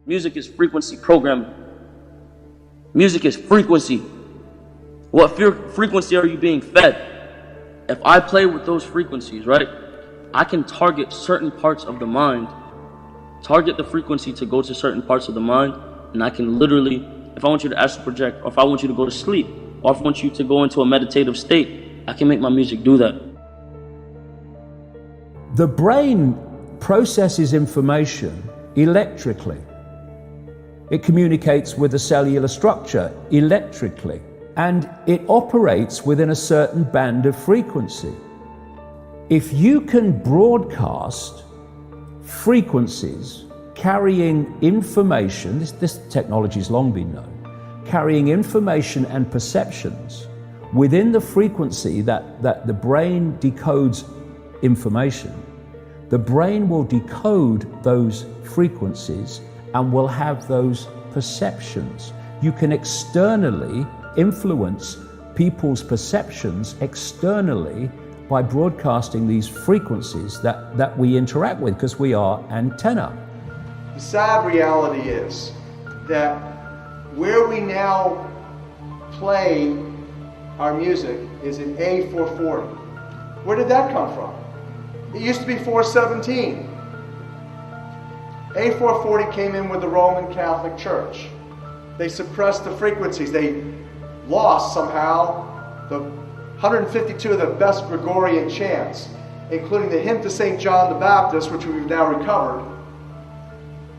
Music is frequency programming. Music is frequency. What frequency are you being fed? If I play with those frequencies, right, I can target certain parts of the mind, target the frequency to go to certain parts of the mind, and I can literally, if I want you to astral project, or if I want you to go to sleep, or if I want you to go into a meditative state, I can make my music do that. The brain processes information electrically. It communicates with the cellular structure electrically, and it operates within a certain band of frequency. If you can broadcast frequencies carrying information, this technology has long been known, carrying information and perceptions within the frequency that the brain decodes information, the brain will decode those frequencies and will have those perceptions. You can externally influence people's perceptions externally by broadcasting these frequencies that we interact with, because we are antenna. The sad reality is that where we now play our music is in A440. Where did that come from? It used to be 417. A440 came in with the Roman Catholic Church. They suppressed the frequencies. They lost somehow the 152 of the best Gregorian chants, including the hymn to St. John the Baptist, which we've now recovered.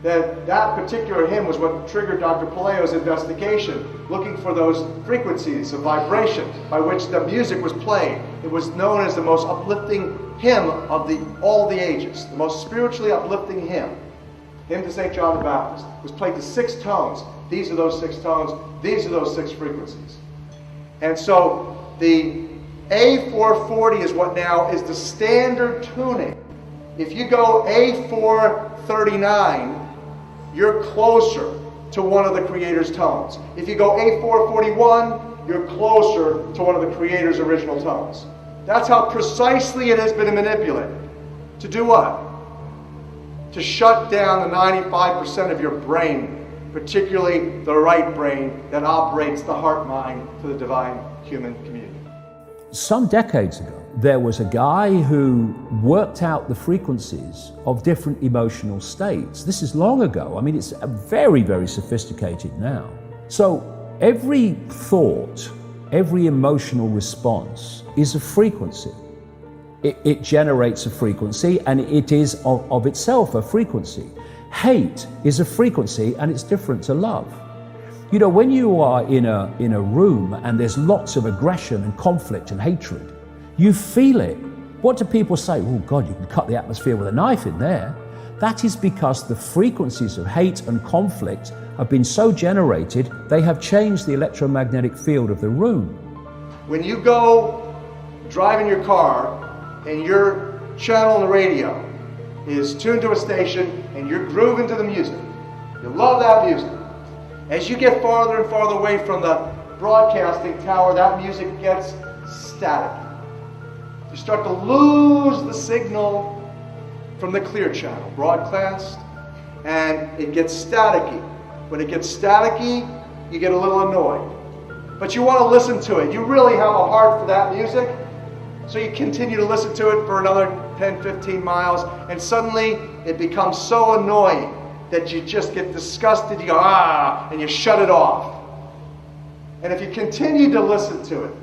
That particular hymn was what triggered Dr. Palaio's investigation, looking for those frequencies of vibration by which the music was played. It was known as the most uplifting hymn of all the ages, the most spiritually uplifting hymn. Hymn to St. John the Baptist. It was played to 6 tones. These are those 6 tones. These are those 6 frequencies. And so the A440 is what now is the standard tuning. If you go A439, you're closer to one of the Creator's tones. If you go A441, you're closer to one of the Creator's original tones. That's how precisely it has been manipulated. To do what? To shut down the 95% of your brain, particularly the right brain that operates the heart-mind to the divine human communion. Some decades ago, there was a guy who worked out the frequencies of different emotional states. This is long ago. I mean, it's very, very sophisticated now. So every thought, every emotional response is a frequency. It generates a frequency, and it is of itself a frequency. Hate is a frequency, and it's different to love. You know, when you are in a room and there's lots of aggression and conflict and hatred, you feel it. What do people say? Oh God, you can cut the atmosphere with a knife in there. That is because the frequencies of hate and conflict have been so generated, they have changed the electromagnetic field of the room. When you go driving your car and your channel on the radio is tuned to a station and you're grooving to the music, you love that music. As you get farther and farther away from the broadcasting tower, that music gets static. You start to lose the signal from the clear channel, broadcast, and it gets staticky. When it gets staticky, you get a little annoyed. But you want to listen to it. You really have a heart for that music, so you continue to listen to it for another 10, 15 miles, and suddenly it becomes so annoying that you just get disgusted, you go, ah, and you shut it off. And if you continue to listen to it,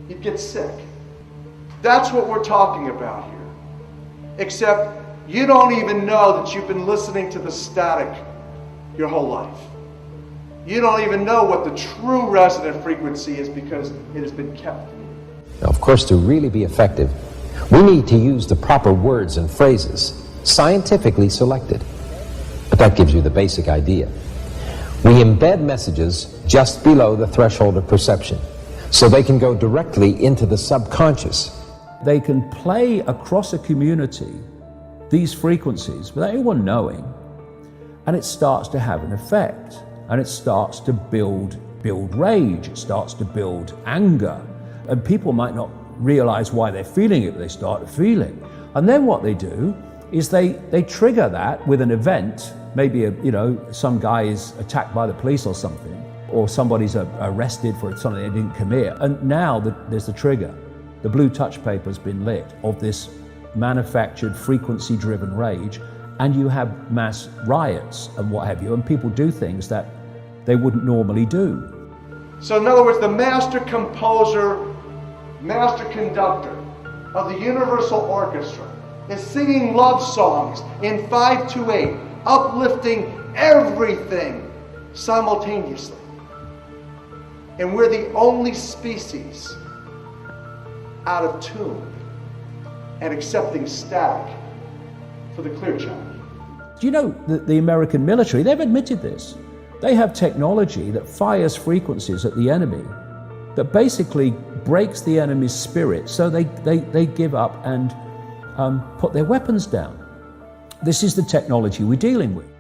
you get sick. That's what we're talking about here. Except you don't even know that you've been listening to the static your whole life. You don't even know what the true resonant frequency is because it has been kept from you. Now, of course, to really be effective, we need to use the proper words and phrases, scientifically selected. But that gives you the basic idea. We embed messages just below the threshold of perception, so they can go directly into the subconscious. They can play across a community these frequencies without anyone knowing, and it starts to have an effect, and it starts to build rage, it starts to build anger, and people might not realize why they're feeling it, but they start to feel it. And then what they do is they trigger that with an event. Maybe some guy is attacked by the police or something, or somebody's arrested for something they didn't commit, and now there's the trigger. The blue touch paper's been lit of this manufactured frequency-driven rage, and you have mass riots and what have you, and people do things that they wouldn't normally do. So in other words, the master composer, master conductor of the Universal Orchestra is singing love songs in 5/8, uplifting everything simultaneously. And we're the only species out of tune and accepting static for the clear channel. Do you know that the American military, they've admitted this. They have technology that fires frequencies at the enemy that basically breaks the enemy's spirit, so they give up and put their weapons down. This is the technology we're dealing with.